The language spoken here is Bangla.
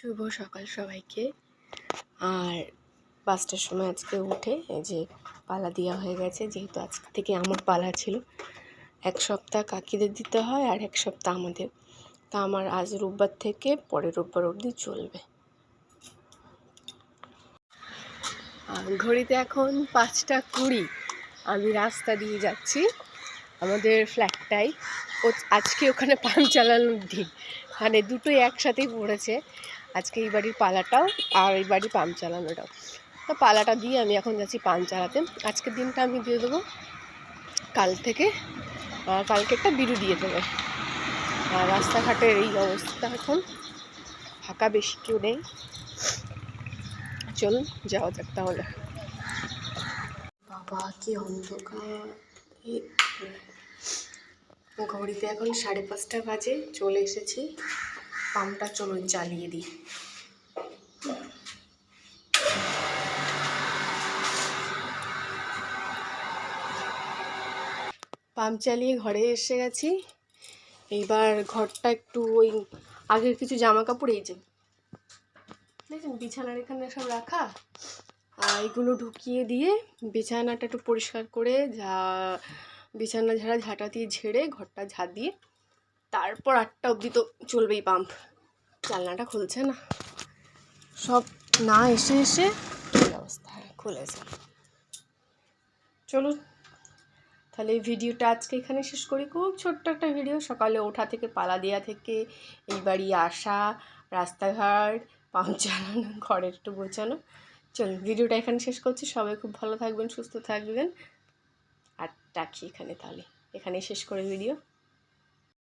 শুভ সকাল সবাইকে। আর 5টার সময় আজকে উঠে এই যে পালা দেওয়া হয়ে গেছে, যেহেতু আজক থেকে আমার পালা ছিল। 1 সপ্তাহ কাকিদের দিতে হয় আর 1 সপ্তাহ আমাদের। তা আমার আজ রোববার থেকে পরের রোববার অবধি চলবে। আর ঘড়িতে এখন 5টা 20। আমি রাস্তা দিয়ে যাচ্ছি আমাদের ফ্ল্যাটটাই। আজকে ওখানে পাম্প চালানোর দিন, মানে দুটোই একসাথেই পড়েছে। আজকে এই বাড়ির পালাটাও আর এই বাড়ির পাম্প চালানোটাও। তো পালাটা দিয়ে আমি এখন যাচ্ছি পাম্প চালাতে। আজকের দিনটা আমি দিয়ে দেবো, কাল থেকে কালকে একটা বিড়ু দিয়ে দেবে। আর রাস্তাঘাটের এই অবস্থা, এখন ফাঁকা, বেশি কেউ নেই। চলুন যাওয়া যাক তাহলে। বাবা কি অন্ধকার! ঘড়িতে এখন 5:30 বাজে। চলে এসেছি পাম্পটা, চলুন চালিয়ে দিই। পাম্প চালিয়ে ঘরে এসে গেছি। এইবার ঘরটা একটু ওই আগের কিছু জামা কাপড়, এই যে দেখছেন বিছানার এখানে সব রাখা, এইগুলো ঢুকিয়ে দিয়ে বিছানাটা একটু পরিষ্কার করে বিছানা ঝাঁটা দিয়ে ঝেড়ে ঘরটা ঝাড় দিয়ে তারপর 8টা অবধি তো চলবেই পাম্প। জানলাটা খুলছে না, সব না এসে এসে এই অবস্থা খুলেছে। চলুন তাহলে এই ভিডিওটা আজকে এখানে শেষ করি। খুব ছোট্ট একটা ভিডিও, সকালে ওঠা থেকে, পালা দেওয়া থেকে, এই বাড়ি আসা, রাস্তাঘাট, পাম্প চালানো, ঘরের একটু গোছানো। চলুন ভিডিওটা এখানে শেষ করছি। সবাই খুব ভালো থাকবেন, সুস্থ থাকবেন। আর রাখি এখানে, তাহলে এখানেই শেষ করে ভিডিও।